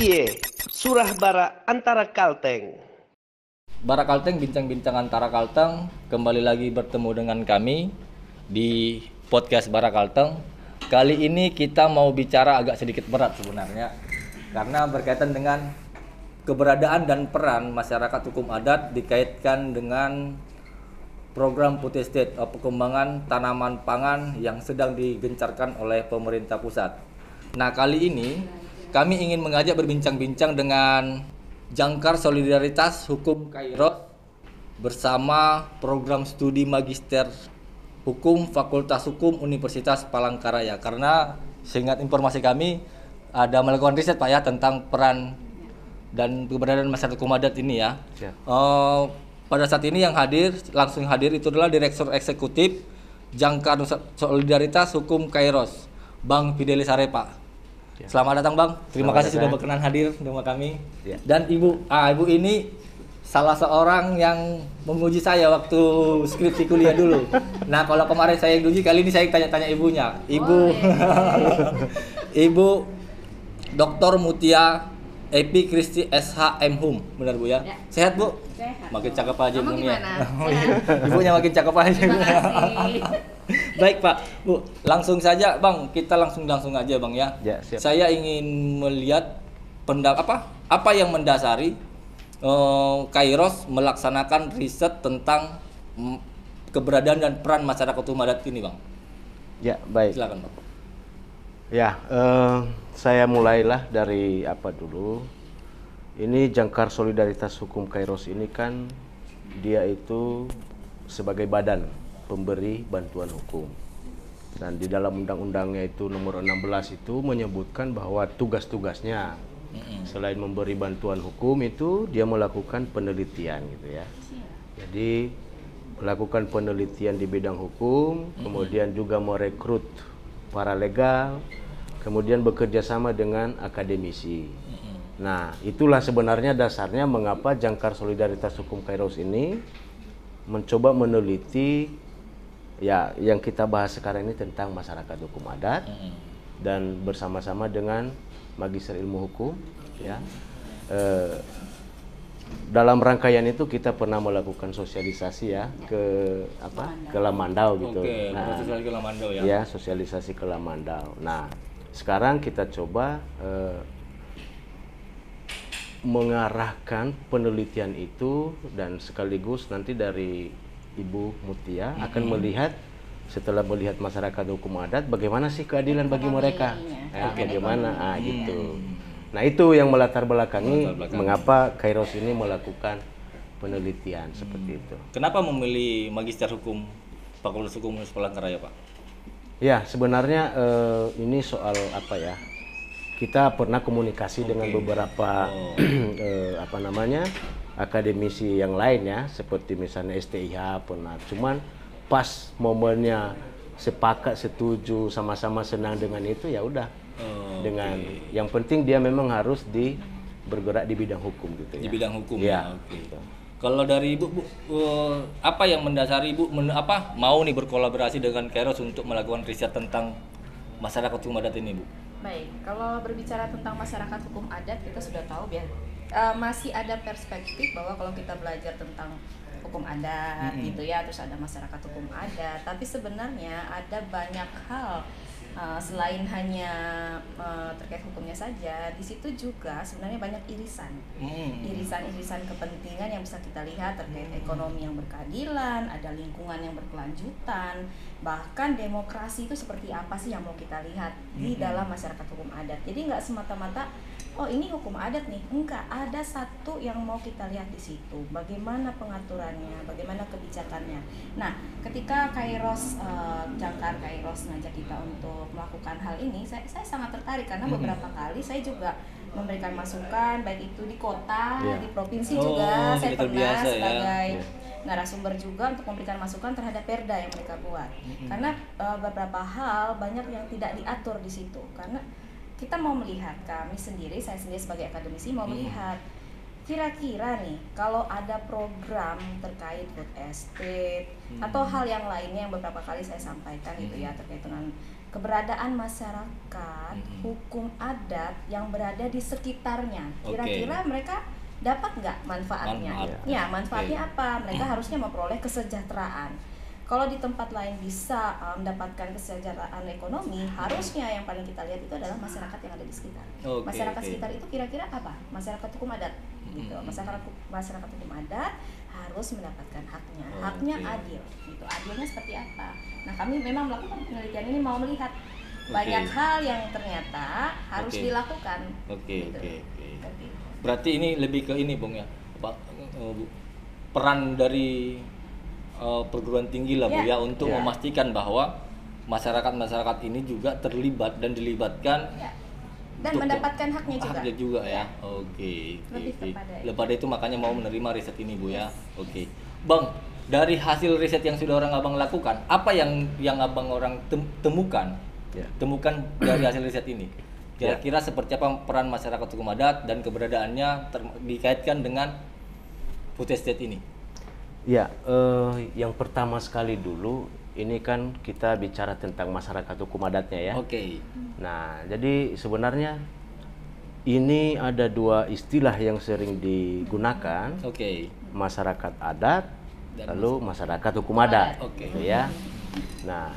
Iye, Surah Bara antara Kalteng. Bara Kalteng, bincang-bincang antara Kalteng, kembali lagi bertemu dengan kami di podcast Bara Kalteng. Kali ini kita mau bicara agak sedikit berat sebenarnya, karena berkaitan dengan keberadaan dan peran masyarakat hukum adat dikaitkan dengan program Food Estate atau pengembangan tanaman pangan yang sedang digencarkan oleh pemerintah pusat. Nah, kali ini kami ingin mengajak berbincang-bincang dengan Jangkar Solidaritas Hukum Kairos bersama program studi Magister Hukum Fakultas Hukum Universitas Palangkaraya. Karena seingat informasi kami ada melakukan riset Pak ya tentang peran dan keberadaan masyarakat hukum adat ini ya. Pada saat ini yang langsung hadir itu adalah Direktur Eksekutif Jangkar Solidaritas Hukum Kairos, Bang Fidelis Arepa. Ya. Selamat datang Bang, terima kasih sudah berkenan hadir bersama kami. Ya. Dan Ibu ini salah seorang yang menguji saya waktu skripsi kuliah dulu. Nah, kalau kemarin saya yang uji, kali ini saya tanya-tanya ibunya. Ibu Dr. Mutia Epi Kristi SH.M. Hum, benar Bu ya? Sehat Bu? Sehat. Makin cakep aja Bu ya. Ibunya makin cakep aja Bu. Baik Pak, Bu, langsung saja Bang, kita langsung aja Bang ya. Ya, siap. Saya ingin melihat apa yang mendasari Kairos melaksanakan riset tentang keberadaan dan peran masyarakat hukum adat ini Bang. Ya, baik. Silakan Bang. Ya, saya mulailah dari apa dulu. Ini Jangkar Solidaritas Hukum Kairos ini kan dia itu sebagai badan pemberi bantuan hukum. Dan di dalam undang-undangnya itu nomor 16 itu menyebutkan bahwa tugas-tugasnya selain memberi bantuan hukum itu dia melakukan penelitian gitu ya. Jadi melakukan penelitian di bidang hukum, kemudian juga merekrut para legal, kemudian bekerja sama dengan akademisi. Nah, itulah sebenarnya dasarnya mengapa Jangkar Solidaritas Hukum Kairos ini mencoba meneliti ya yang kita bahas sekarang ini tentang masyarakat hukum adat dan bersama-sama dengan Magister Ilmu Hukum ya. Dalam rangkaian itu kita pernah melakukan sosialisasi ya ke Lamandau gitu. Oke, sosialisasi ke Lamandau ya. Ya, sosialisasi ke Lamandau. Nah, sekarang kita coba mengarahkan penelitian itu dan sekaligus nanti dari Ibu Mutia akan melihat setelah melihat masyarakat hukum adat bagaimana sih keadilan bagi mereka, bagaimana gitu. Nah, itu yang melatar belakangi mengapa Kairos ini melakukan penelitian seperti itu. Kenapa memilih Magister Hukum Fakultas Hukum Universitas Palangkaraya Pak? Ya, sebenarnya ini soal apa ya? Kita pernah komunikasi dengan beberapa akademisi yang lain ya, seperti misalnya STIH pernah. Cuman pas momennya sepakat, setuju, sama-sama senang dengan itu ya udah. Dengan yang penting dia memang harus bergerak di bidang hukum gitu ya. Di bidang hukum ya. Gitu. Kalau dari Ibu, apa yang mendasari Ibu mau nih berkolaborasi dengan Kairos untuk melakukan riset tentang masyarakat hukum adat ini, Bu? Baik, kalau berbicara tentang masyarakat hukum adat kita sudah tahu masih ada perspektif bahwa kalau kita belajar tentang hukum adat gitu ya, terus ada masyarakat hukum adat, tapi sebenarnya ada banyak hal selain hanya terkait hukumnya saja. Di situ juga sebenarnya banyak irisan kepentingan yang bisa kita lihat terkait ekonomi yang berkeadilan, ada lingkungan yang berkelanjutan, bahkan demokrasi itu seperti apa sih yang mau kita lihat di dalam masyarakat hukum adat. Jadi nggak semata-mata oh ini hukum adat nih, enggak, ada satu yang mau kita lihat di situ, bagaimana pengaturannya, bagaimana kebijakannya. Nah, ketika Jangkar Kairos ngajak kita untuk melakukan hal ini, saya sangat tertarik karena beberapa kali saya juga memberikan masukan, baik itu di kota, di provinsi juga, saya pernah sebagai narasumber juga untuk memberikan masukan terhadap perda yang mereka buat. Karena beberapa hal banyak yang tidak diatur di situ, karena kita mau melihat, saya sendiri sebagai akademisi mau melihat kira-kira nih kalau ada program terkait food estate atau hal yang lainnya yang beberapa kali saya sampaikan gitu ya terkait dengan keberadaan masyarakat hukum adat yang berada di sekitarnya. Kira-kira mereka dapat nggak manfaatnya? Ya, manfaatnya apa? Mereka harusnya memperoleh kesejahteraan. Kalau di tempat lain bisa mendapatkan kesejahteraan ekonomi, harusnya yang paling kita lihat itu adalah masyarakat yang ada di sekitar. Masyarakat sekitar itu kira-kira apa? Masyarakat hukum adat. Gitu. Masyarakat hukum adat harus mendapatkan haknya adil. Gitu. Adilnya seperti apa? Nah, kami memang melakukan penelitian ini mau melihat banyak hal yang ternyata harus dilakukan. Gitu. Berarti ini lebih ke ini, Bung ya, peran dari perguruan tinggi lah, Bu ya, untuk memastikan bahwa masyarakat ini juga terlibat dan dilibatkan dan mendapatkan haknya juga. Ya. Oke. Lepas itu makanya mau menerima riset ini, Bu ya. Oke. Bang, dari hasil riset yang sudah Abang lakukan, apa yang Abang temukan? Temukan dari hasil riset ini. Kira-kira seperti apa peran masyarakat hukum adat dan keberadaannya dikaitkan dengan food estate ini? Ya, yang pertama sekali dulu ini kan kita bicara tentang masyarakat hukum adatnya ya. Nah, jadi sebenarnya ini ada dua istilah yang sering digunakan. Masyarakat adat, lalu masyarakat hukum adat. Gitu ya. Nah,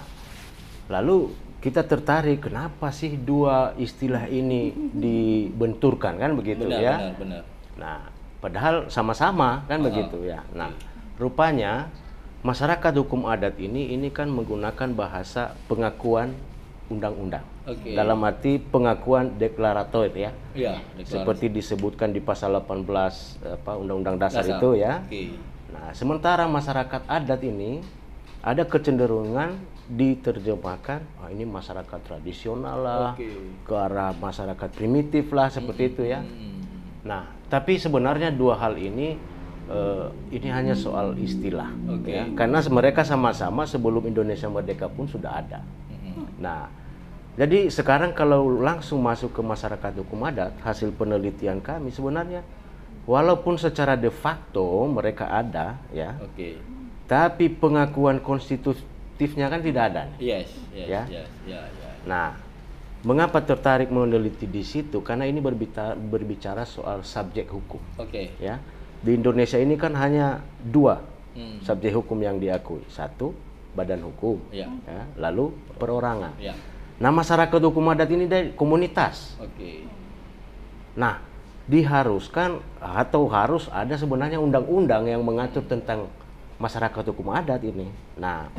lalu kita tertarik kenapa sih dua istilah ini dibenturkan kan begitu ya? Benar. Nah, padahal sama-sama kan begitu ya. Nah, rupanya masyarakat hukum adat ini kan menggunakan bahasa pengakuan undang-undang. Dalam arti pengakuan deklaratoid ya. Seperti disebutkan di pasal 18 Undang-Undang Dasar itu ya. Nah, sementara masyarakat adat ini ada kecenderungan diterjemahkan ini masyarakat tradisional lah, ke arah masyarakat primitif lah seperti itu ya. Nah, tapi sebenarnya dua hal ini hanya soal istilah, ya. Karena mereka sama-sama sebelum Indonesia merdeka pun sudah ada. Nah, jadi sekarang kalau langsung masuk ke masyarakat hukum adat, hasil penelitian kami sebenarnya, walaupun secara de facto mereka ada, ya, tapi pengakuan konstitutifnya kan tidak ada. Yes. Nah, mengapa tertarik meneliti di situ? Karena ini berbicara soal subjek hukum. Ya. Di Indonesia ini kan hanya dua subjek hukum yang diakui. Satu, badan hukum, ya, lalu perorangan. Nah, masyarakat hukum adat ini dari komunitas. Nah, diharuskan atau harus ada sebenarnya undang-undang yang mengatur tentang masyarakat hukum adat ini. Nah,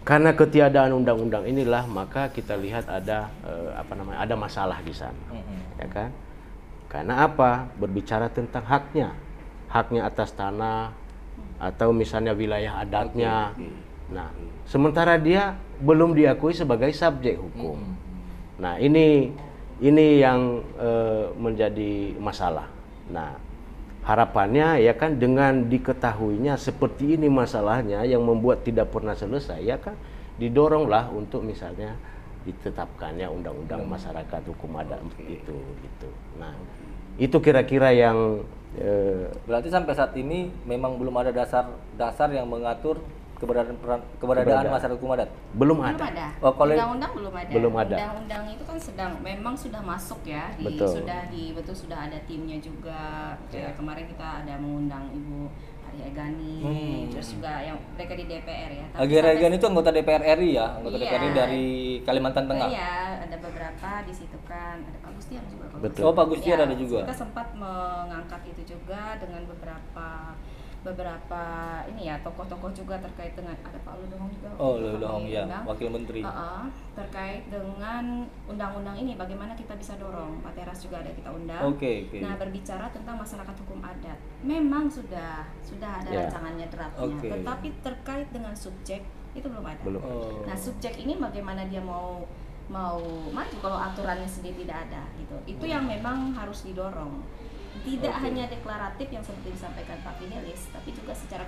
karena ketiadaan undang-undang inilah maka kita lihat ada ada masalah di sana. Ya kan? Karena apa? Berbicara tentang haknya atas tanah atau misalnya wilayah adatnya. Nah, sementara dia belum diakui sebagai subjek hukum. Nah, ini yang menjadi masalah. Nah, harapannya ya kan dengan diketahuinya seperti ini masalahnya yang membuat tidak pernah selesai, ya kan didoronglah untuk misalnya ditetapkannya undang-undang masyarakat hukum adat itu gitu. Nah, itu kira-kira yang berarti sampai saat ini memang belum ada dasar yang mengatur keberadaan masyarakat hukum adat. Belum ada. Undang-undang belum ada. Belum ada. Undang-undang itu kan memang sudah masuk ya, sudah ada timnya juga. Kayak kemarin kita ada mengundang Ibu Arya Egani, terus juga yang mereka di DPR ya. Arya Egani itu anggota DPR RI ya, DPR RI dari Kalimantan Tengah. Iya, ada beberapa di situ kan, ada Pak Gustian juga. Betul. Pak Gustian ada juga. Kita sempat mengangkat itu juga dengan beberapa ini ya, tokoh-tokoh juga terkait dengan ada Pak Ludohong juga. Ludohong ya, Wakil Menteri. Terkait dengan undang-undang ini bagaimana kita bisa dorong. Pak Teras juga ada kita undang. Nah, berbicara tentang masyarakat hukum adat. Memang sudah ada rancangannya draftnya, tetapi terkait dengan subjek itu belum ada. Nah, subjek ini bagaimana dia mau maju kalau aturannya sendiri tidak ada gitu. Itu yang memang harus didorong. Tidak hanya deklaratif yang seperti disampaikan Pak Fidelis, tapi juga secara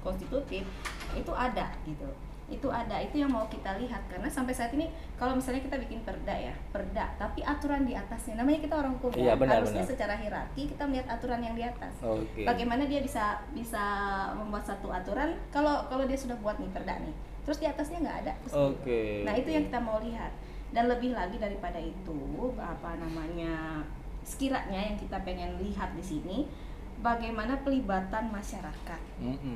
konstitutif itu ada gitu. Itu yang mau kita lihat karena sampai saat ini kalau misalnya kita bikin perda, tapi aturan di atasnya, namanya kita orang hukum ya, harusnya secara hierarki kita melihat aturan yang di atas. Bagaimana dia bisa membuat satu aturan kalau dia sudah buat nih perda nih, terus di atasnya nggak ada. Terus Oke. nah itu yang kita mau lihat. Dan lebih lagi daripada itu, apa namanya, sekiranya yang kita pengen lihat di sini, bagaimana pelibatan masyarakat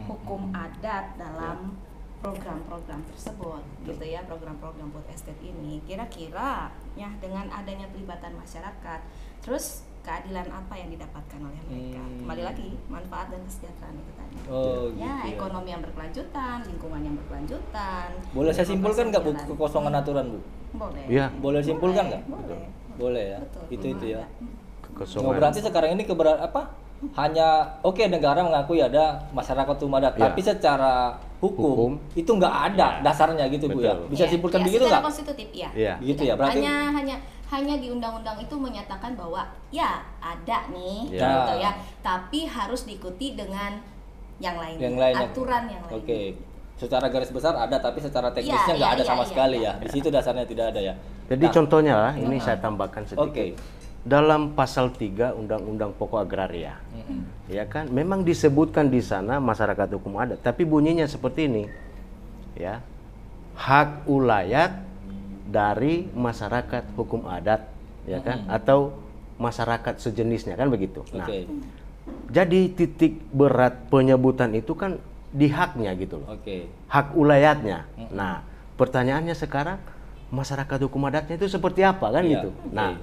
hukum adat dalam program-program tersebut, gitu ya, program-program food estate ini. Kira-kira ya dengan adanya pelibatan masyarakat, terus keadilan apa yang didapatkan oleh mereka? Kembali lagi manfaat dan kesejahteraan itu tadi. Oh, Ya, gitu ya. ekonomi yang berkelanjutan, lingkungan yang berkelanjutan. Boleh saya simpulkan nggak Bu berjalan. kekosongan aturan Bu? Boleh. Iya. Boleh simpulkan nggak? Boleh. Boleh ya. Betul. Itu ya. Oh, Kekosongan. berarti sekarang ini hanya oke negara mengakui ada masyarakat hukum adat, Ya. tapi secara hukum itu nggak ada dasarnya gitu Bu ya. Betul. Bisa Ya, simpulkan ya, begitu secara nggak? konstitutif ya. Iya. Gitu ya. Berarti hanya di undang-undang itu menyatakan bahwa ya ada nih Ya. gitu ya, tapi harus diikuti dengan yang lain, yang lainnya. aturan yang lain. Oke. Secara garis besar ada, tapi secara teknisnya Ya, nggak ya, ada ya, sama ya, sekali ya. ya. Di situ dasarnya tidak ada ya. Jadi Nah, contohnya lah, ini saya tambahkan sedikit. Oke. Dalam pasal 3 Undang-Undang Pokok Agraria, ya kan, memang disebutkan di sana masyarakat hukum adat, tapi bunyinya seperti ini, ya, hak ulayat dari masyarakat hukum adat, ya kan, atau masyarakat sejenisnya kan begitu. Nah, Oke. jadi titik berat penyebutan itu kan di haknya gitu loh, Oke. hak ulayatnya. Nah, pertanyaannya sekarang masyarakat hukum adatnya itu seperti apa kan Iya, gitu. oke. Nah,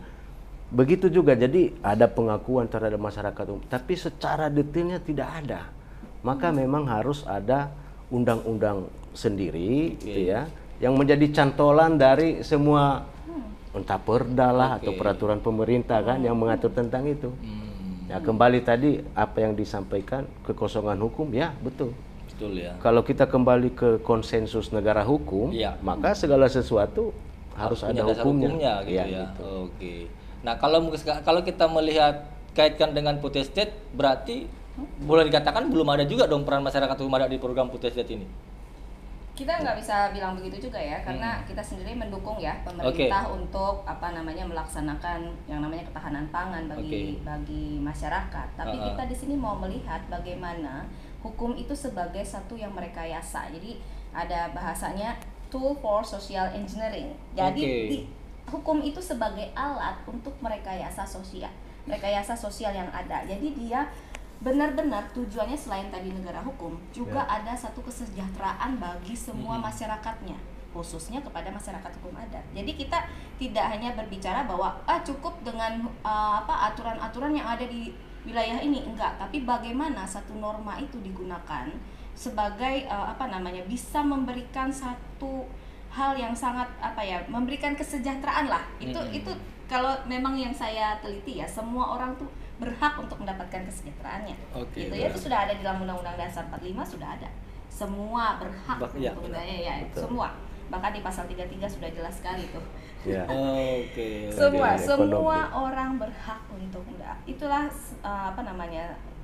begitu juga, jadi ada pengakuan terhadap masyarakat umum, tapi secara detailnya tidak ada. Maka memang harus ada undang-undang sendiri, gitu ya, yang menjadi cantolan dari semua entah perda lah atau peraturan pemerintah kan yang mengatur tentang itu. Ya kembali tadi apa yang disampaikan kekosongan hukum, ya betul. Betul ya. Kalau kita kembali ke konsensus negara hukum, Iya. maka segala sesuatu harus ada punya dasar hukumnya. gitu Iya, ya. gitu. Oke. Nah, kalau kita melihat kaitkan dengan food estate, berarti boleh dikatakan belum ada juga dong peran masyarakat hukum adat di program food estate ini. Kita nggak bisa bilang begitu juga ya, karena kita sendiri mendukung ya pemerintah untuk apa namanya melaksanakan yang namanya ketahanan pangan bagi masyarakat. Tapi kita di sini mau melihat bagaimana hukum itu sebagai satu yang merekayasa. Jadi ada bahasanya tool for social engineering. Jadi hukum itu sebagai alat untuk merekayasa sosial yang ada. Jadi dia benar-benar tujuannya selain tadi negara hukum juga ada satu kesejahteraan bagi semua masyarakatnya, khususnya kepada masyarakat hukum adat. Jadi kita tidak hanya berbicara bahwa cukup dengan aturan-aturan yang ada di wilayah ini, enggak, tapi bagaimana satu norma itu digunakan sebagai bisa memberikan satu hal yang sangat memberikan kesejahteraan lah. Itu kalau memang yang saya teliti ya, semua orang tuh berhak untuk mendapatkan kesejahteraannya. Gitu ya, itu sudah ada di dalam Undang-Undang Dasar 45 sudah ada. Semua berhak untuk semua. Bahkan di pasal 33 sudah jelas sekali tuh. Ya. Semua Ekonomi. orang berhak untuk itulah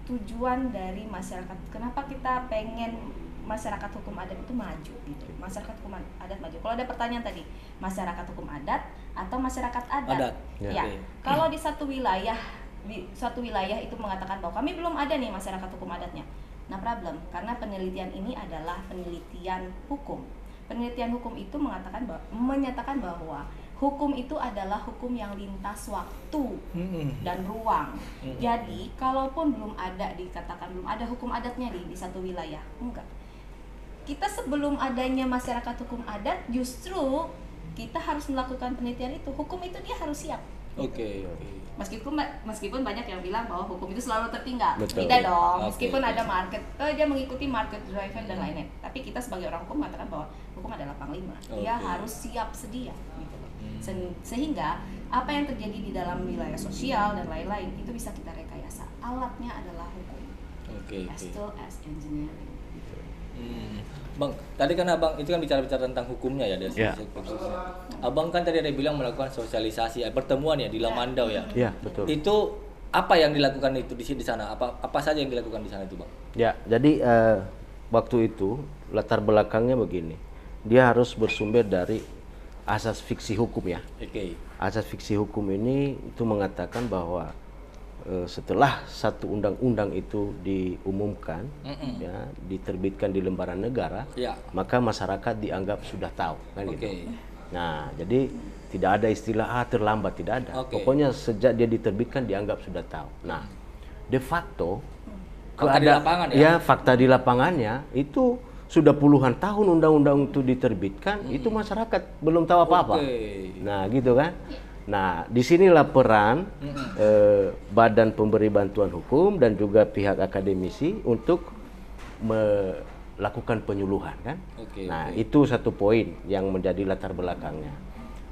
tujuan dari masyarakat. Kenapa kita pengen masyarakat hukum adat itu maju gitu. Masyarakat hukum adat maju. Kalau ada pertanyaan tadi, masyarakat hukum adat atau masyarakat adat? Ya. Kalau di satu wilayah itu mengatakan bahwa kami belum ada nih masyarakat hukum adatnya. Nah, problem karena penelitian ini adalah penelitian hukum. Penelitian hukum itu menyatakan bahwa hukum itu adalah hukum yang lintas waktu dan ruang. Jadi, kalaupun belum ada hukum adatnya di satu wilayah, enggak. Kita sebelum adanya masyarakat hukum adat, justru kita harus melakukan penelitian itu. Hukum itu dia harus siap. Oke. Meskipun banyak yang bilang bahwa hukum itu selalu tertinggal. Betul. Tidak dong. Meskipun ada market, dia mengikuti market driven dan lainnya. Tapi kita sebagai orang hukum mengatakan bahwa hukum adalah panglima. Dia harus siap sedia gitu loh. Sehingga apa yang terjadi di dalam wilayah sosial dan lain-lain itu bisa kita rekayasa. Alatnya adalah hukum. As well as engineering. Bang, tadi kan Abang itu kan bicara-bicara tentang hukumnya ya, Abang kan tadi ada bilang melakukan sosialisasi, pertemuan ya di Lamandau ya. Iya, betul. Itu apa yang dilakukan itu di sana? Apa saja yang dilakukan di sana itu, Bang? Ya, jadi waktu itu latar belakangnya begini. Dia harus bersumber dari asas fiksi hukum ya. Oke. Asas fiksi hukum ini itu mengatakan bahwa setelah satu undang-undang itu diumumkan, ya, diterbitkan di lembaran negara, Ya. maka masyarakat dianggap sudah tahu, kan Oke. gitu. Nah, jadi tidak ada istilah terlambat, tidak ada. Oke. Pokoknya sejak dia diterbitkan dianggap sudah tahu. Nah, de facto Fakta di lapangan ya? fakta di lapangannya itu sudah puluhan tahun undang-undang itu diterbitkan, itu masyarakat belum tahu apa-apa. Oke. Nah, gitu kan. Nah, disinilah peran badan pemberi bantuan hukum dan juga pihak akademisi untuk melakukan penyuluhan, kan. Oke, Nah, itu satu poin yang menjadi latar belakangnya.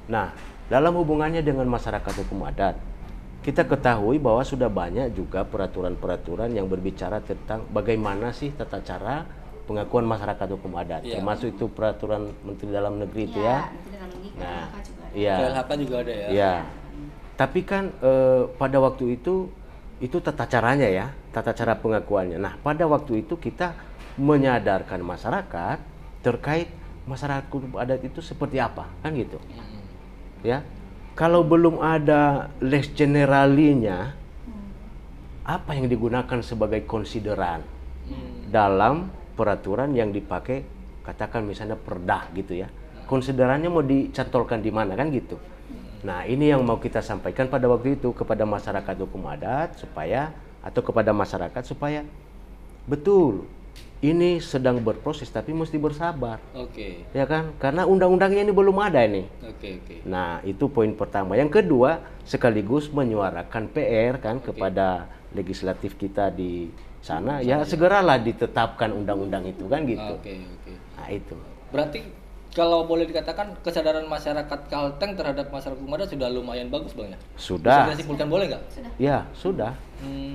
Nah, dalam hubungannya dengan masyarakat hukum adat, kita ketahui bahwa sudah banyak juga peraturan-peraturan yang berbicara tentang bagaimana sih tata cara pengakuan masyarakat hukum adat. Iya. Termasuk itu peraturan Menteri Dalam Negeri itu ya. Menteri Dalam Negeri, Nah, KLHK juga ada. iya. KLHK juga ada ya? Iya. Tapi kan pada waktu itu tata caranya ya, tata cara pengakuannya. Nah, pada waktu itu kita menyadarkan masyarakat terkait masyarakat hukum adat itu seperti apa, kan gitu. Ya. Kalau belum ada lex generalinya, apa yang digunakan sebagai konsideran dalam peraturan yang dipakai, katakan misalnya perda gitu ya. Konsiderannya mau dicantolkan di mana, kan gitu. Nah, ini yang mau kita sampaikan pada waktu itu kepada masyarakat hukum adat supaya, atau kepada masyarakat supaya betul ini sedang berproses tapi mesti bersabar. Oke. Ya kan? Karena undang-undangnya ini belum ada ini. Oke. Nah, itu poin pertama. Yang kedua, sekaligus menyuarakan PR kan kepada legislatif kita di sana, ya segeralah ditetapkan undang-undang itu, kan gitu. Oke. Nah, itu. Berarti kalau boleh dikatakan kesadaran masyarakat Kalteng terhadap masyarakat hukum adat sudah lumayan bagus, Bang ya? Sudah. Bisa disimpulkan boleh nggak? Ya, sudah.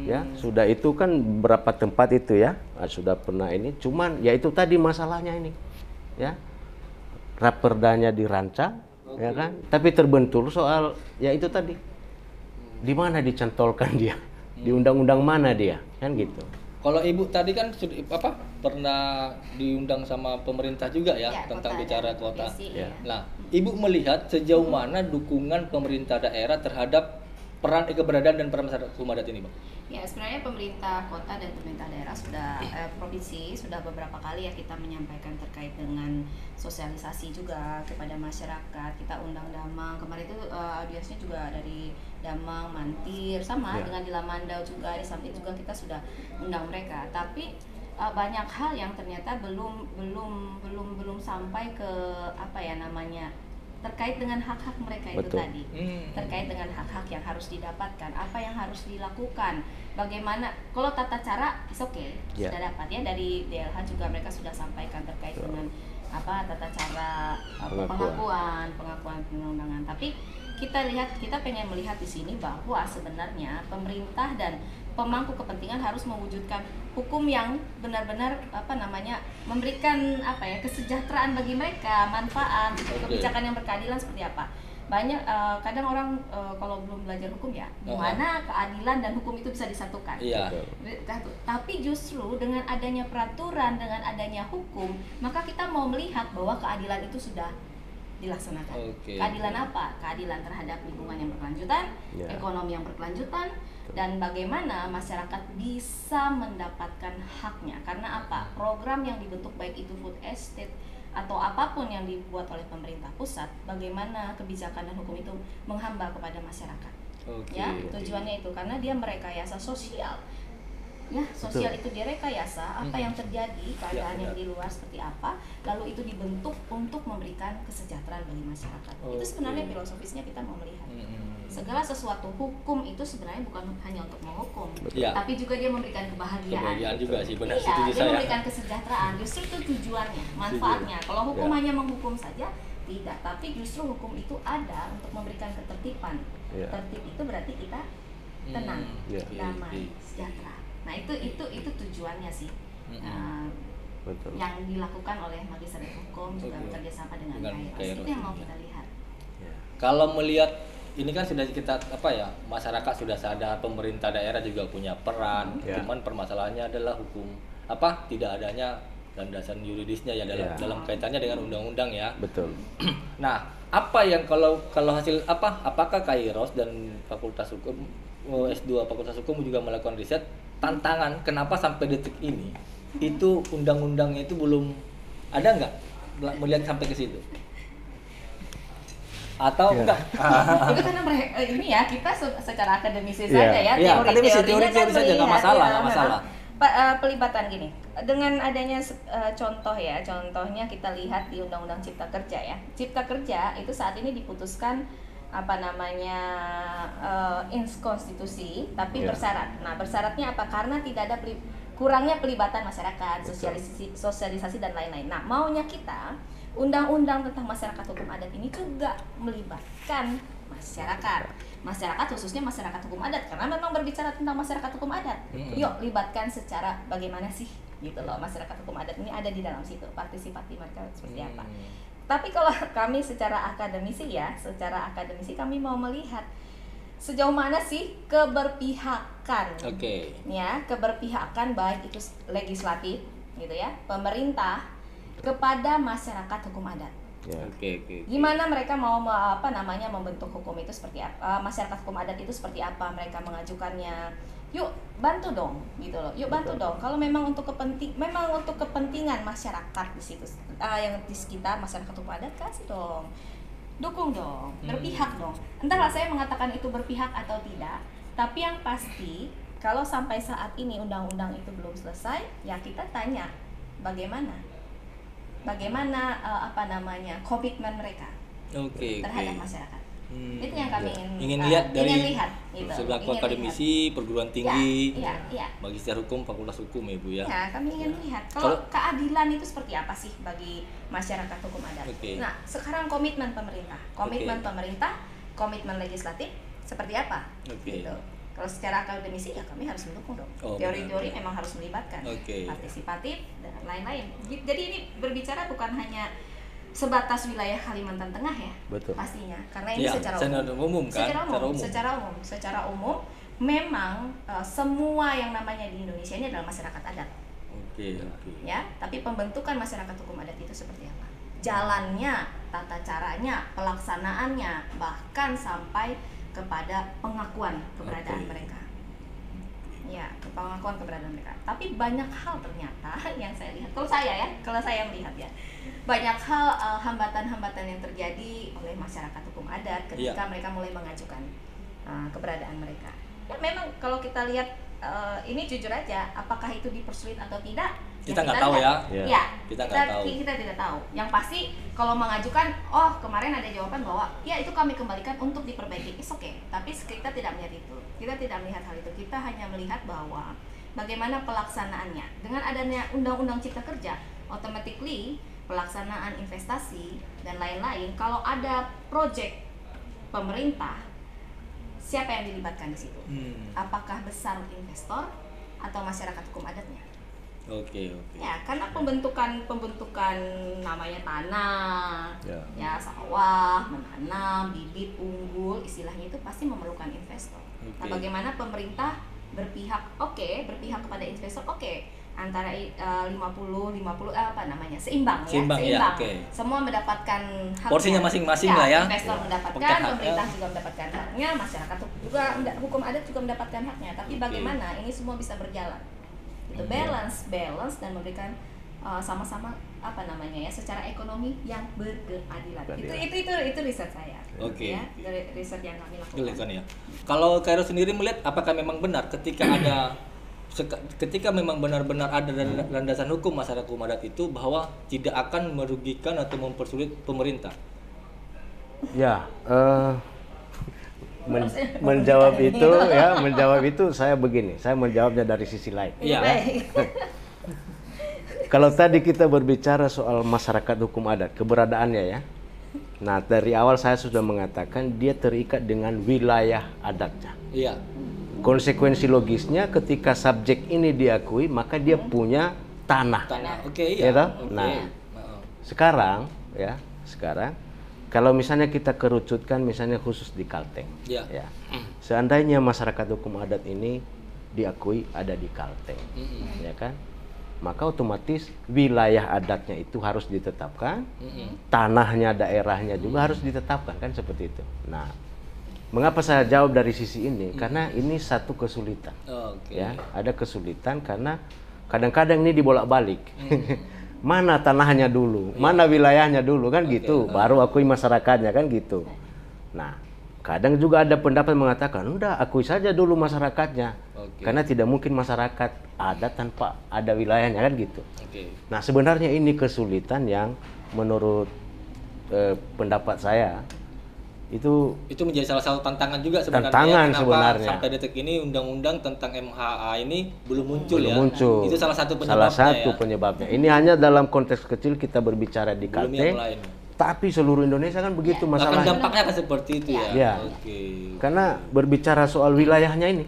Ya, sudah. Itu kan berapa tempat itu ya. Sudah pernah ini. Cuman ya itu tadi masalahnya ini. Ya. Raperdanya dirancang, ya kan? Tapi terbentur soal ya itu tadi. Di mana dicantolkan dia? Di undang-undang mana dia? Kan gitu. Kalau Ibu tadi kan pernah diundang sama pemerintah juga ya, Ya, tentang kota bicara dan kota. provinsi, Ya. iya. Nah, Ibu melihat sejauh mana dukungan pemerintah daerah terhadap peran keberadaan dan peran masyarakat hukum adat ini, Bang? Ya, sebenarnya pemerintah kota dan pemerintah daerah sudah provinsi sudah beberapa kali ya kita menyampaikan terkait dengan sosialisasi juga kepada masyarakat. Kita undang Damang, kemarin itu audiensnya juga dari Damang, Mantir, sama Ya. dengan di Lamandau juga, di samping juga kita sudah undang mereka. Tapi banyak hal yang ternyata belum sampai ke apa ya namanya, terkait dengan hak-hak mereka itu Betul. tadi, terkait dengan hak-hak yang harus didapatkan, apa yang harus dilakukan, bagaimana. Kalau tata cara is okay, Ya. sudah dapat ya dari DLH juga mereka sudah sampaikan terkait dengan apa tata cara pengakuan perundang-undangan. Tapi kita pengen melihat di sini bahwa sebenarnya pemerintah dan pemangku kepentingan harus mewujudkan hukum yang benar-benar memberikan kesejahteraan bagi mereka, manfaat, kebijakan yang berkeadilan seperti apa. Banyak kadang orang kalau belum belajar hukum ya, gimana keadilan dan hukum itu bisa disatukan. Iya. Tapi justru dengan adanya peraturan, dengan adanya hukum, maka kita mau melihat bahwa keadilan itu sudah dilaksanakan. Oke. Keadilan apa? Keadilan terhadap lingkungan yang berkelanjutan, Ya. ekonomi yang berkelanjutan, dan bagaimana masyarakat bisa mendapatkan haknya. Karena apa? Program yang dibentuk baik itu food estate atau apapun yang dibuat oleh pemerintah pusat, bagaimana kebijakan dan hukum itu menghamba kepada masyarakat. Oke. Ya, tujuannya itu karena dia merekayasa sosial. Ya, sosial itu direkayasa apa yang terjadi, keadaan yang di luar seperti apa, lalu itu dibentuk untuk memberikan kesejahteraan bagi masyarakat. Itu sebenarnya filosofisnya kita mau melihat. Segala sesuatu hukum itu sebenarnya bukan hanya untuk menghukum, Iya. tapi juga dia memberikan kebahagiaan. Kebahagiaan juga sih, benar, Iya, setuju dia saya. memberikan kesejahteraan. Justru itu tujuannya, manfaatnya. Kalau hukum Ya. hanya menghukum saja, tidak. Tapi justru hukum itu ada untuk memberikan ketertiban. Ya. Tertib itu berarti kita tenang, Ya. damai, sejahtera. Nah itu tujuannya sih. Betul. Yang dilakukan oleh Magister Hukum juga Oke. bekerja sama dengan Dengan Kairos. Kairos, Itu yang mau ya. kita lihat. Ya. Kalau melihat ini kan sudah kita masyarakat sudah sadar, pemerintah daerah juga punya peran, Ya. cuman permasalahannya adalah hukum tidak adanya landasan yuridisnya ya Ya. dalam kaitannya dengan undang-undang ya. Betul. Nah, apa yang kalau hasil apakah Kairos dan Fakultas Hukum S2 Fakultas Hukum juga melakukan riset. Tantangan kenapa sampai detik ini itu undang-undangnya itu belum ada nggak melihat sampai ke situ? Atau enggak? Itu karena ini ya kita secara akademisi saja ya, teori-teori kan saja nggak masalah, nggak masalah. Pelibatan gini, dengan adanya contoh ya, contohnya kita lihat di Undang-Undang Cipta Kerja ya. Cipta Kerja itu saat ini diputuskan konstitusi, tapi bersyarat. Nah, bersyaratnya apa? Karena tidak ada kurangnya pelibatan masyarakat, sosialisasi dan lain-lain. Nah, maunya kita undang-undang tentang masyarakat hukum adat ini juga melibatkan masyarakat khususnya masyarakat hukum adat, karena memang berbicara tentang masyarakat hukum adat. Yuk libatkan secara bagaimana sih gitu loh, masyarakat hukum adat ini ada di dalam situ, partisipatif mereka seperti apa. Tapi kalau kami secara akademisi kami mau melihat sejauh mana sih keberpihakan, ya, keberpihakan baik itu legislatif gitu ya, pemerintah kepada masyarakat hukum adat. Gimana mereka mau membentuk hukum itu seperti apa, masyarakat hukum adat itu seperti apa, mereka mengajukannya. Yuk bantu dong gitu loh. Yuk bantu dong. Kalau memang untuk kepentingan masyarakat di situ, yang di sekitar masyarakat hukum adat, kasih dong. Dukung dong, berpihak dong. Entahlah saya mengatakan itu berpihak atau tidak, tapi yang pasti kalau sampai saat ini undang-undang itu belum selesai, ya kita tanya bagaimana komitmen mereka terhadap masyarakat. Itu yang kami ingin lihat dari gitu. selaku akademisi perguruan tinggi, ya. magister hukum, fakultas hukum ya Bu ya. Ya, kami ingin lihat kalau keadilan itu seperti apa sih bagi masyarakat hukum adat. Nah, sekarang komitmen pemerintah, komitmen legislatif seperti apa? Gitu. Kalau secara akademisi ya kami harus mendukung dong. Teori-teori memang harus melibatkan, partisipatif dan lain-lain. Jadi ini berbicara bukan hanya sebatas wilayah Kalimantan Tengah ya. Betul. Pastinya, karena ini secara umum memang semua yang namanya di Indonesia ini adalah masyarakat adat. Ya, tapi pembentukan masyarakat hukum adat itu seperti apa? Jalannya, tata caranya, pelaksanaannya, bahkan sampai kepada pengakuan keberadaan mereka. Ya, pengakuan keberadaan mereka. Tapi banyak hal ternyata yang saya lihat, kalau saya melihat ya, banyak hal hambatan-hambatan yang terjadi oleh masyarakat hukum adat ketika mereka mulai mengajukan keberadaan mereka. Ya memang kalau kita lihat ini jujur aja, apakah itu dipersulit atau tidak? Kita nggak tahu ya. Kita tidak tahu. Yang pasti kalau mengajukan, kemarin ada jawaban bahwa ya itu kami kembalikan untuk diperbaiki. It's okay. Tapi kita tidak melihat itu. Kita tidak melihat hal itu. Kita hanya melihat bahwa bagaimana pelaksanaannya. Dengan adanya Undang-Undang Cipta Kerja, automatically pelaksanaan investasi dan lain-lain, kalau ada proyek pemerintah, siapa yang dilibatkan di situ? Apakah besar investor atau masyarakat hukum adatnya? Ya, karena pembentukan namanya tanah, ya sawah, menanam, bibit, unggul, istilahnya itu pasti memerlukan investor. Nah, bagaimana pemerintah berpihak kepada investor, antara 50 seimbang. Ya, Semua mendapatkan haknya. Porsinya masing-masing lah ya. Investor mendapatkan, pemerintah juga mendapatkan haknya, masyarakat juga hukum adat juga mendapatkan haknya. Tapi bagaimana ini semua bisa berjalan? Itu balance dan memberikan sama-sama secara ekonomi yang berkeadilan. Itu riset saya. Ya, dari riset yang kami lakukan. Ya. Kalau Kairo sendiri melihat apakah memang benar ketika memang benar-benar ada landasan hukum masyarakat hukum adat itu bahwa tidak akan merugikan atau mempersulit pemerintah? Ya, menjawab itu saya begini, saya menjawabnya dari sisi lain. Kalau tadi kita berbicara soal masyarakat hukum adat, keberadaannya ya. Nah, dari awal saya sudah mengatakan dia terikat dengan wilayah adatnya. Konsekuensi logisnya ketika subjek ini diakui, maka dia punya tanah. Nah, sekarang kalau misalnya kita kerucutkan misalnya khusus di Kalteng, seandainya masyarakat hukum adat ini diakui ada di Kalteng, ya kan, maka otomatis wilayah adatnya itu harus ditetapkan, tanahnya daerahnya juga harus ditetapkan, kan seperti itu. Nah, Mengapa saya jawab dari sisi ini? Karena ini satu kesulitan. Oke. Ya, ada kesulitan karena kadang-kadang ini dibolak-balik. Mana tanahnya dulu, mana wilayahnya dulu kan gitu, baru akui masyarakatnya kan gitu. Nah, kadang juga ada pendapat mengatakan, udah akui saja dulu masyarakatnya, karena tidak mungkin masyarakat ada tanpa ada wilayahnya kan gitu. Nah, sebenarnya ini kesulitan yang menurut pendapat saya itu menjadi salah satu tantangan juga sebenarnya. Tantangan Kenapa sebenarnya. sampai detik ini undang-undang tentang MHA ini belum muncul belum ya. muncul. Itu salah satu penyebabnya. Salah satu penyebabnya. Ini hanya dalam konteks kecil kita berbicara di Belum Kalteng. yang lain. Tapi seluruh Indonesia kan begitu Akan masalahnya. dampaknya akan seperti itu ya. Ya. Oke. Karena berbicara soal wilayahnya ini,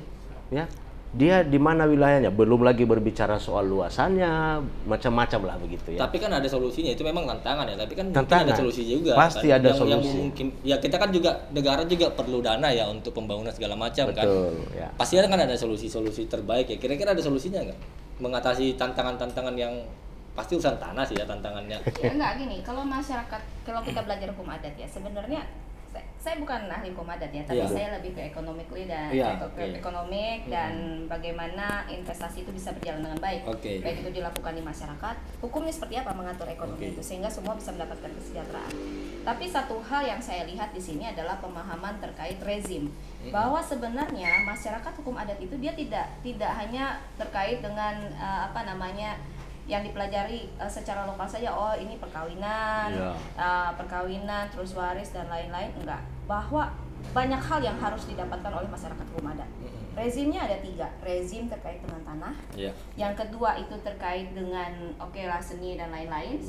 ya, dia di mana wilayahnya, belum lagi berbicara soal luasannya, macam-macam lah begitu ya. Tapi kan ada solusinya, itu memang tantangan ya. Tapi kan mungkin Tantangan. ada solusi juga. Pasti kan? ada yang solusi. mungkin, ya kita kan juga negara juga perlu dana ya untuk pembangunan segala macam kan. Betul, ya. Pasti kan ada solusi-solusi terbaik ya. Kira-kira ada solusinya nggak? Mengatasi tantangan-tantangan yang pasti urusan tanah sih ya tantangannya. Ya enggak gini, kalau masyarakat, kalau kita belajar hukum adat ya, sebenarnya saya bukan ahli hukum adat ya, tapi Iya. saya lebih ke economically dan Iya, ekonomik dan bagaimana investasi itu bisa berjalan dengan baik. Oke. Baik itu dilakukan di masyarakat, hukumnya seperti apa mengatur ekonomi itu sehingga semua bisa mendapatkan kesejahteraan. Tapi satu hal yang saya lihat di sini adalah pemahaman terkait rezim, bahwa sebenarnya masyarakat hukum adat itu dia tidak hanya terkait dengan yang dipelajari secara lokal saja, oh ini perkawinan, perkawinan terus waris dan lain-lain, enggak, bahwa banyak hal yang harus didapatkan oleh masyarakat hukum adat. Rezimnya ada 3, rezim terkait dengan tanah, yang kedua itu terkait dengan seni dan lain-lain,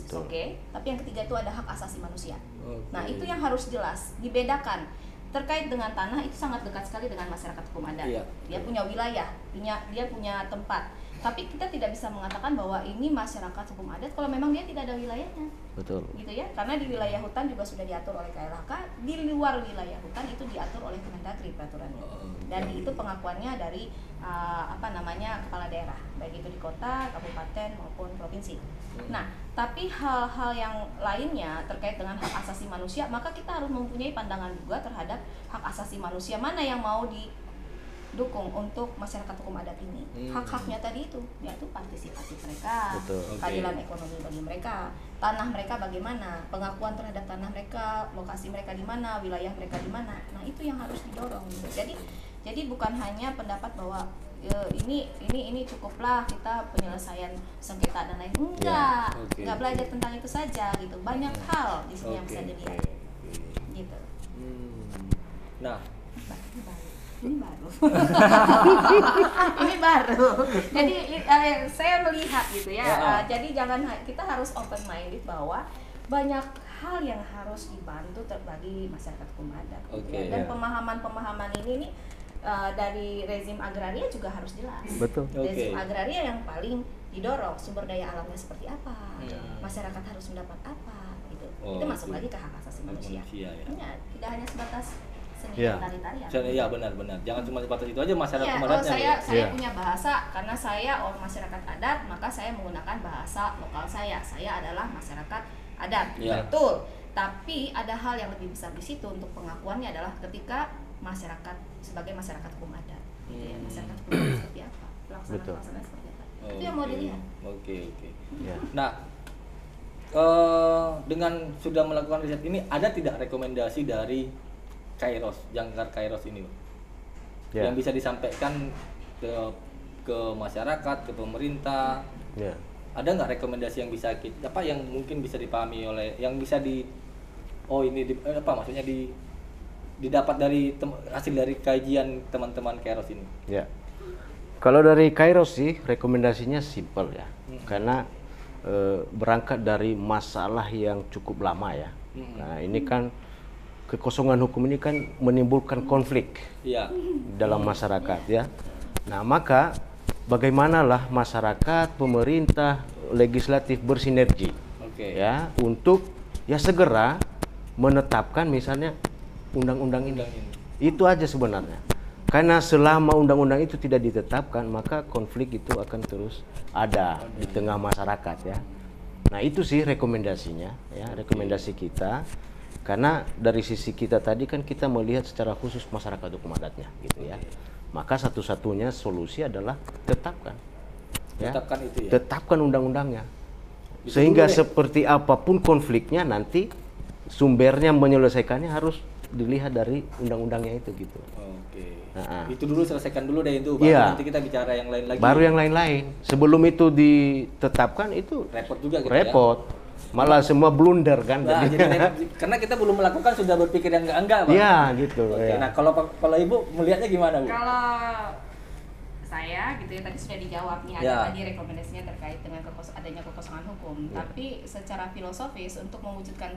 tapi yang ketiga itu ada hak asasi manusia. Nah itu yang harus jelas dibedakan. Terkait dengan tanah itu sangat dekat sekali dengan masyarakat hukum adat. Dia punya wilayah, dia punya tempat. Tapi kita tidak bisa mengatakan bahwa ini masyarakat hukum adat kalau memang dia tidak ada wilayahnya. Betul. Gitu ya. Karena di wilayah hutan juga sudah diatur oleh KLHK, di luar wilayah hutan itu diatur oleh Kemendagri peraturannya. Dan itu pengakuannya dari kepala daerah, baik itu di kota, kabupaten maupun provinsi. Nah, tapi hal-hal yang lainnya terkait dengan hak asasi manusia, maka kita harus mempunyai pandangan juga terhadap hak asasi manusia mana yang mau didukung untuk masyarakat hukum adat ini. Hak-haknya tadi itu, yaitu partisipatif mereka, keadilan ekonomi bagi mereka, tanah mereka bagaimana, pengakuan terhadap tanah mereka, lokasi mereka di mana, wilayah mereka di mana. Nah, itu yang harus didorong gitu. Jadi bukan hanya pendapat bahwa ini cukuplah kita penyelesaian sengketa dan lain, enggak belajar tentang itu saja gitu. Banyak hal di sini yang bisa dilihat. Gitu. Nah, ini baru. Ini baru. Jadi saya melihat gitu ya. Jadi kita harus open minded bahwa banyak hal yang harus dibantu bagi masyarakat hukum adat. Dan pemahaman ini nih dari rezim agraria juga harus jelas. Betul. Rezim agraria yang paling didorong, sumber daya alamnya seperti apa, masyarakat harus mendapat apa, gitu. Itu masuk lagi ke hak asasi manusia. Ya, tidak hanya sebatas seni dan tari-tarian. Iya benar-benar. Jangan cuma sebatas itu aja masyarakat hukum adatnya. Saya punya bahasa karena saya orang masyarakat adat, maka saya menggunakan bahasa lokal saya. Saya adalah masyarakat adat. Betul. Tapi ada hal yang lebih besar di situ untuk pengakuannya adalah ketika masyarakat sebagai masyarakat hukum adat. Masyarakat hukum adat seperti apa? Pelaksanaan seperti apa? Itu yang mau dilihat. Nah, dengan sudah melakukan riset ini, ada tidak rekomendasi dari Kairos, Jangkar Kairos ini, yang bisa disampaikan ke masyarakat, ke pemerintah? Ada nggak rekomendasi yang bisa yang mungkin bisa dipahami oleh, yang bisa maksudnya didapat dari hasil dari kajian teman-teman Kairos ini? Kalau dari Kairos sih rekomendasinya simpel ya, karena berangkat dari masalah yang cukup lama ya. Nah ini kan kekosongan hukum ini kan menimbulkan konflik dalam masyarakat ya. Nah maka bagaimanalah masyarakat, pemerintah, legislatif bersinergi ya untuk segera menetapkan misalnya undang-undang ini. Itu aja sebenarnya. Karena selama undang-undang itu tidak ditetapkan, maka konflik itu akan terus ada di tengah masyarakat ya. Nah, itu sih rekomendasinya ya, rekomendasi kita. Karena dari sisi kita tadi kan kita melihat secara khusus masyarakat hukum adatnya gitu ya. Maka satu-satunya solusi adalah tetapkan. Ya. Tetapkan itu ya. Tetapkan undang-undangnya. Itu Sehingga dulu deh. seperti apapun konfliknya nanti sumbernya menyelesaikannya harus dilihat dari undang-undangnya itu gitu. Oke. Nah, Itu dulu selesaikan dulu deh itu. Baru Iya. nanti kita bicara yang lain lagi. Baru yang lain-lain. Sebelum itu ditetapkan itu repot juga gitu repot. Malah semua blunder kan. ya. Nah, jadi. jadi karena kita belum melakukan sudah berpikir yang enggak, Bang. Iya gitu. Oke. Ya. Nah, kalau Ibu melihatnya gimana, Bu? Kalau saya gitu ya tadi sudah dijawab nih, ada Ya. tadi rekomendasinya terkait dengan adanya kekosongan hukum. Ya. Tapi secara filosofis untuk mewujudkan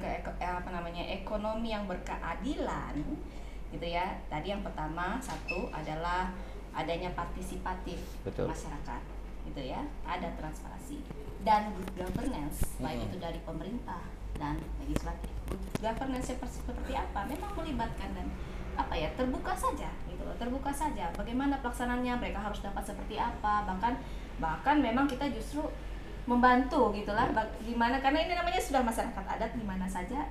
ekonomi yang berkeadilan gitu ya. Tadi yang pertama satu adalah adanya partisipatif Betul. masyarakat gitu ya. Ada transparansi dan good governance baik itu dari pemerintah dan legislatif. Good governance seperti apa? Memang melibatkan dan terbuka saja gitu loh, terbuka saja bagaimana pelaksanaannya, mereka harus dapat seperti apa, bahkan memang kita justru membantu gitulah gimana, karena ini namanya sudah masyarakat adat di mana saja.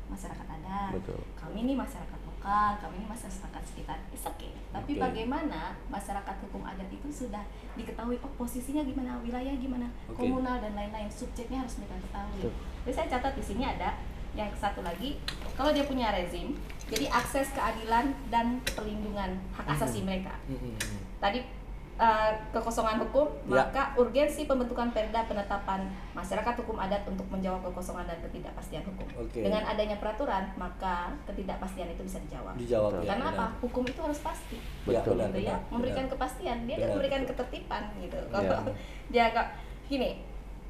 Masyarakat adat, Betul. kami ini masyarakat lokal, kami ini masyarakat sekitar, it's okay. Tapi Oke. bagaimana masyarakat hukum adat itu sudah diketahui posisinya gimana, wilayah gimana, Oke. komunal dan lain-lain, subjeknya harus mereka ketahui. Betul. Jadi saya catat di sini ada yang satu lagi, kalau dia punya rezim, jadi akses keadilan dan perlindungan hak asasi mereka. Tadi kekosongan hukum, Ya. maka urgensi pembentukan perda penetapan masyarakat hukum adat untuk menjawab kekosongan dan ketidakpastian hukum. Oke. Dengan adanya peraturan, maka ketidakpastian itu bisa dijawab. Dijawab ya. Karena benar. apa? Hukum itu harus pasti. Ya, Betul. benar, Gitu ya, benar, memberikan benar. kepastian, dia Benar, memberikan betul. ketertiban gitu. Ya. Kalau dia gini,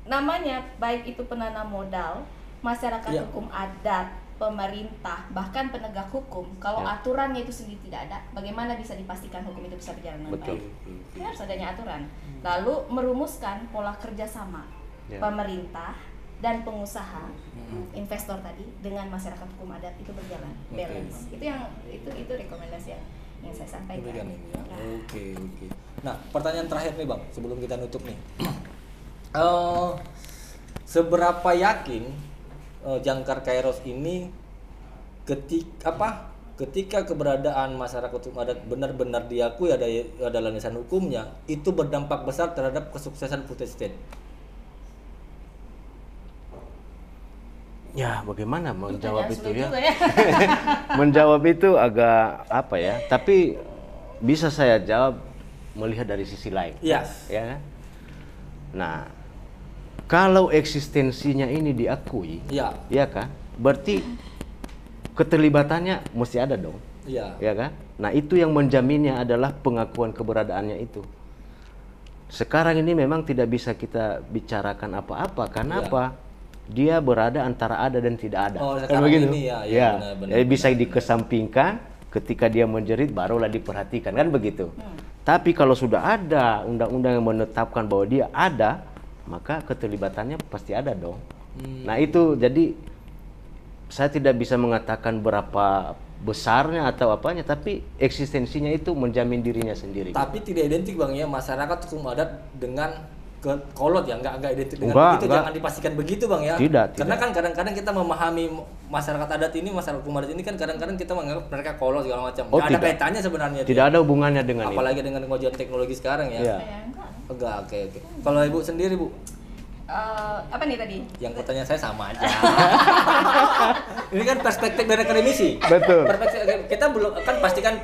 namanya baik itu penanam modal, masyarakat Ya. hukum adat, pemerintah, bahkan penegak hukum, kalau Ya. aturannya itu sendiri tidak ada, bagaimana bisa dipastikan hukum itu bisa berjalan dengan Betul. baik? Ini harus adanya aturan. Lalu merumuskan pola kerjasama Ya. pemerintah dan pengusaha, investor tadi dengan masyarakat hukum adat itu berjalan Oke. balance. Itu rekomendasi yang saya sampaikan. Demikian ini ya. Ya. Oke. Nah, pertanyaan terakhir nih, Bang, sebelum kita nutup nih. Seberapa yakin jangkar Kairos ini ketika keberadaan masyarakat hukum adat benar-benar diakui ada landasan hukumnya, itu berdampak besar terhadap kesuksesan food estate? Ya, bagaimana menjawab Pertanyaan itu sulit ya? juga ya. Menjawab itu agak apa ya? Tapi bisa saya jawab melihat dari sisi lain. Iya. Ya kan? Nah, kalau eksistensinya ini diakui, Iya. ya kan? Berarti keterlibatannya mesti ada dong, Iya. ya kan? Nah, itu yang menjaminnya adalah pengakuan keberadaannya itu. Sekarang ini memang tidak bisa kita bicarakan apa-apa karena Iya. apa? Dia berada antara ada dan tidak ada. Oh, Kan sekarang begitu? ini ya, Ya, benar-benar. jadi bisa dikesampingkan, ketika dia menjerit barulah diperhatikan, kan begitu. Tapi kalau sudah ada undang-undang yang menetapkan bahwa dia ada, maka keterlibatannya pasti ada dong. Nah, itu jadi saya tidak bisa mengatakan berapa besarnya atau apanya, tapi eksistensinya itu menjamin dirinya sendiri. Tapi tidak identik, Bang, ya, masyarakat hukum adat dengan kolot ya, nggak identik dengan Enggak, begitu. enggak. Jangan dipastikan begitu, Bang, ya. Tidak, Karena tidak. kan kadang-kadang kita memahami masyarakat adat ini, masyarakat hukum adat ini kan kadang-kadang kita menganggap mereka kolot segala macam. Oh, Nggak ada tidak. kaitannya sebenarnya. Tidak ada hubungannya dengan itu. Apalagi dengan kemajuan teknologi sekarang ya. Iya. Ya, enggak. Enggak, oke. Kalau Ibu sendiri, Bu, Apa nih tadi? yang pertanyaan saya sama aja. Ini kan perspektif dari akademisi. Betul. Perspektif kita belum kan pastikan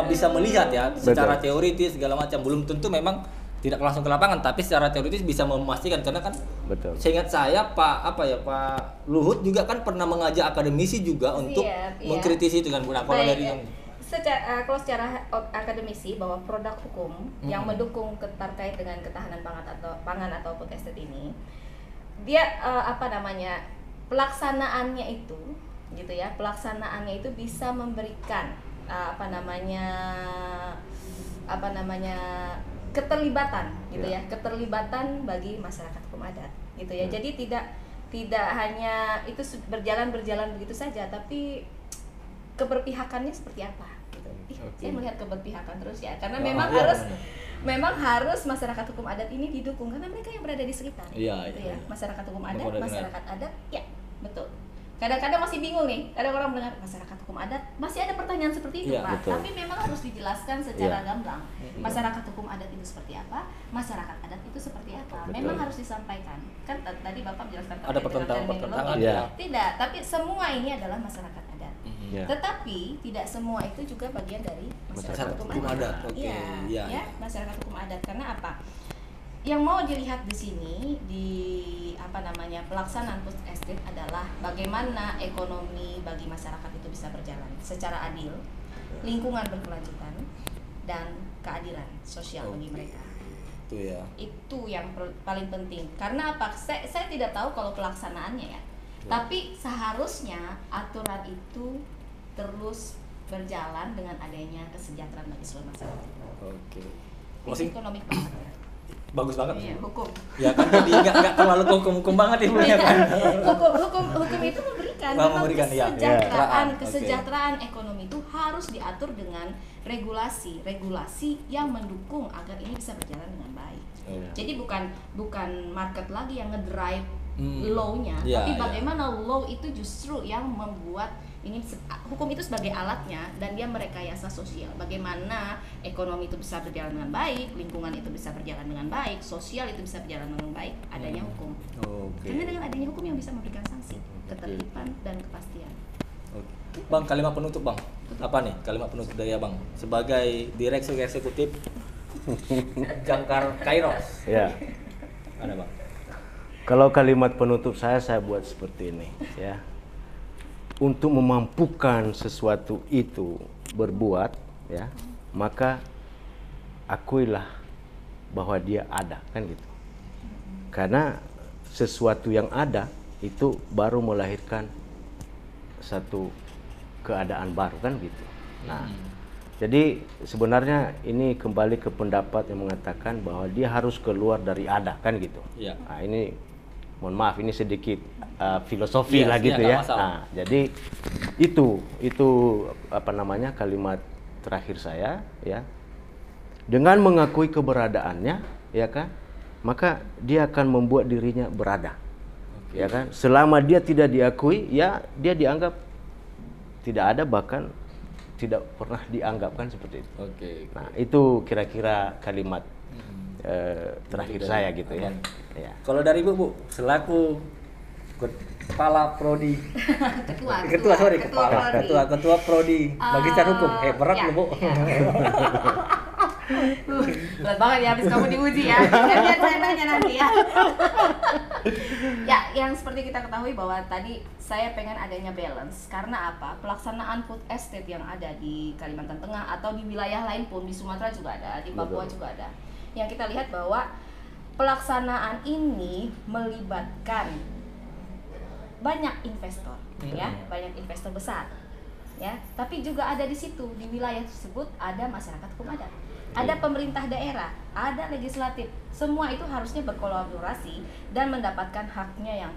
bisa melihat ya secara teoritis segala macam. Belum tentu memang tidak langsung ke lapangan, tapi secara teoritis bisa memastikan karena kan Betul. seingat saya Pak Luhut juga kan pernah mengajak akademisi juga untuk Iya. mengkritisi itu kan. Nah, kalau Baik, dari yang kalau secara akademisi bahwa produk hukum yang mendukung terkait dengan ketahanan pangan atau food estate ini, dia pelaksanaannya itu gitu ya, pelaksanaannya itu bisa memberikan keterlibatan gitu ya, keterlibatan bagi masyarakat hukum adat gitu ya. Jadi tidak hanya itu berjalan begitu saja, tapi keberpihakannya seperti apa gitu. Saya melihat keberpihakan terus ya, karena memang harus masyarakat hukum adat ini didukung karena mereka yang berada di sekitar. Iya, gitu iya. ya. Masyarakat hukum adat, Benar-benar. masyarakat adat, ya betul. Kadang-kadang masih bingung nih, kadang orang mendengar masyarakat hukum adat, masih ada pertanyaan seperti itu, Iya, Pak. betul. Tapi memang harus dijelaskan secara Iya. gamblang. Masyarakat hukum adat itu seperti apa? Masyarakat adat itu seperti apa? Betul. Memang harus disampaikan. Kan tadi Bapak menjelaskan Ada terkait dengan pertentangan-pertentangan terminologi. ya. Tidak, tapi semua ini adalah masyarakat adat. Ya. Tetapi tidak semua itu juga bagian dari masyarakat Masyarakat hukum hukum adat. adat, oke, Iya, iya. ya, masyarakat hukum adat. Karena apa? Yang mau dilihat di sini di pelaksanaan food estate adalah bagaimana ekonomi bagi masyarakat itu bisa berjalan secara adil, lingkungan berkelanjutan, dan keadilan sosial bagi mereka. Itu ya. Itu yang paling penting. Karena apa? Saya tidak tahu kalau pelaksanaannya ya. Tapi seharusnya aturan itu terus berjalan dengan adanya kesejahteraan bagi seluruh masyarakat. Oke. Ini Closing ekonomi banget ya. bagus banget. Iya, hukum. Ya kan jadi nggak terlalu hukum banget ya, Bu, ya kan. hukum itu memberikan, Oh, memang memberikan, iya. kesejahteraan, Oke. kesejahteraan ekonomi itu harus diatur dengan regulasi yang mendukung agar ini bisa berjalan dengan baik. Iya. Jadi bukan market lagi yang ngedrive law-nya, Iya, tapi iya. bagaimana law itu justru yang membuat ini hukum itu sebagai alatnya dan dia merekayasa sosial. Bagaimana ekonomi itu bisa berjalan dengan baik, lingkungan itu bisa berjalan dengan baik, sosial itu bisa berjalan dengan baik, adanya hukum. Oke. Karena dengan adanya hukum yang bisa memberikan sanksi, ketertiban dan kepastian. Oke. Bang, kalimat penutup, Bang. Apa nih kalimat penutup dari Abang sebagai Direktur Eksekutif Jangkar Kairos? Ya. Ada, Bang. Kalau kalimat penutup saya buat seperti ini, ya. Untuk memampukan sesuatu itu berbuat, ya, maka akuilah bahwa dia ada, kan gitu. Karena sesuatu yang ada itu baru melahirkan satu keadaan baru, kan gitu. Nah, jadi sebenarnya ini kembali ke pendapat yang mengatakan bahwa dia harus keluar dari ada, kan gitu. Iya. Nah, ini mohon maaf ini sedikit filosofi Iya, lah gitu nggak ya. masalah. Nah, jadi itu apa namanya kalimat terakhir saya, ya. Dengan mengakui keberadaannya, ya kan, maka dia akan membuat dirinya berada. Ya kan? Selama dia tidak diakui, ya dia dianggap tidak ada, bahkan tidak pernah dianggapkan seperti itu. Oke. Nah, itu kira-kira kalimat terakhir saya gitu ya. Ya. Kalau dari Ibu, Bu, selaku kepala prodi ketua prodi Magister Hukum. Berat ya, loh, Bu. ya. Berat banget ya, habis kamu diuji ya. Biar saya nanya nanti ya. Ya, yang seperti kita ketahui bahwa tadi saya pengen adanya balance. Karena apa? Pelaksanaan food estate yang ada di Kalimantan Tengah atau di wilayah lain pun, di Sumatera juga ada, di Papua juga ada. Yang kita lihat bahwa pelaksanaan ini melibatkan banyak investor, ya, banyak investor besar, ya. Tapi juga ada di situ, di wilayah tersebut ada masyarakat hukum adat, ada pemerintah daerah, ada legislatif. Semua itu harusnya berkolaborasi dan mendapatkan haknya yang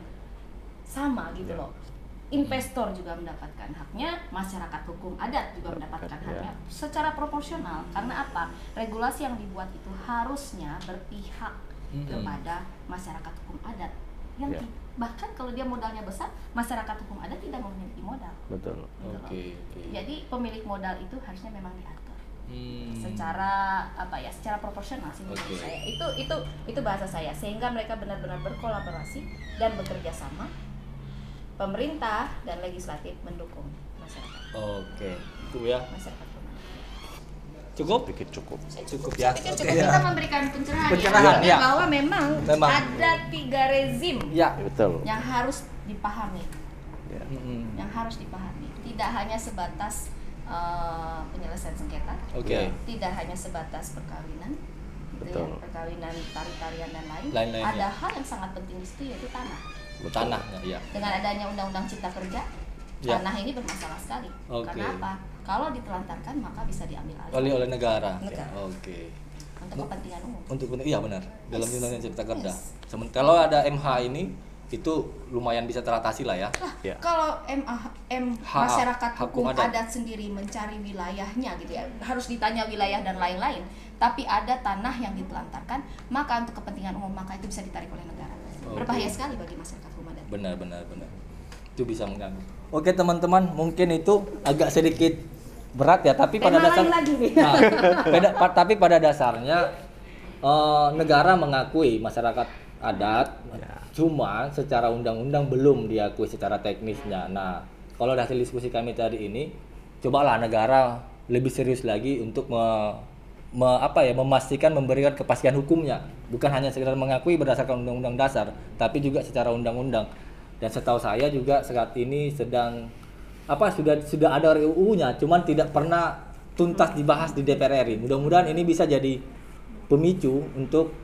sama gitu loh. Investor juga mendapatkan haknya, masyarakat hukum adat juga mendapatkan haknya secara proporsional. Karena apa? Regulasi yang dibuat itu harusnya berpihak kepada masyarakat hukum adat. Yang bahkan kalau dia modalnya besar, masyarakat hukum adat tidak memiliki modal. Betul. Gitu loh. Oke. Jadi pemilik modal itu harusnya memang diatur secara secara proporsional sih menurut saya. Itu bahasa saya, sehingga mereka benar-benar berkolaborasi dan bekerja sama. Pemerintah dan legislatif mendukung masyarakat. Oke. Itu ya. Masyarakat hukum adat. Cukup? Pikir cukup. Cukup ya. Saya pikir cukup kita memberikan pencerahan, Pencerahan, ya, ya. bahwa memang ada 3 rezim Ya. Betul. yang harus dipahami. Ya. Yang harus dipahami. Tidak hanya sebatas penyelesaian sengketa, Oke. tidak hanya sebatas perkawinan, gitu ya, Betul. perkawinan, tari-tarian dan Lain-lain, ada ya. hal yang sangat penting di situ yaitu tanah. Tanahnya, ya. Dengan adanya Undang-Undang Cipta Kerja, Ya. tanah ini bermasalah sekali. Oke. Karena apa? Kalau ditelantarkan maka bisa diambil alih Oleh negara. Negara. Oke. untuk kepentingan umum. Untuk iya benar. Dalam Yes. Undang-Undang Cipta Kerja. Yes. Kalau ada MH ini itu lumayan bisa teratasi lah ya. Lah, Ya. kalau masyarakat hukum hukum adat. adat sendiri mencari wilayahnya gitu ya, harus ditanya wilayah dan lain-lain. Tapi ada tanah yang ditelantarkan, maka untuk kepentingan umum maka itu bisa ditarik oleh negara. Oke. Berbahaya sekali bagi masyarakat hukum adat. Benar. itu bisa mengganggu. Oke teman-teman, mungkin itu agak sedikit berat ya, tapi pada Tema dasar lain lagi nih. tapi pada dasarnya negara mengakui masyarakat adat, cuma secara undang-undang belum diakui secara teknisnya. Nah, kalau hasil diskusi kami tadi ini, cobalah negara lebih serius lagi untuk memastikan memberikan kepastian hukumnya, bukan hanya sekedar mengakui berdasarkan undang-undang dasar, tapi juga secara undang-undang. Dan setahu saya juga saat ini sedang sudah ada RUU-nya, cuman tidak pernah tuntas dibahas di DPR RI. Mudah-mudahan ini bisa jadi pemicu untuk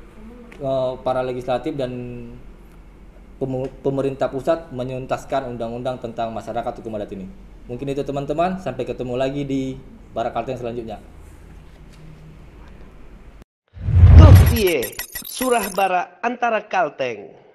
para legislatif dan pemerintah pusat menuntaskan undang-undang tentang masyarakat hukum adat ini. Mungkin itu teman-teman, sampai ketemu lagi di Bara Kalteng selanjutnya. Tuh Surah Bara antara Kalteng.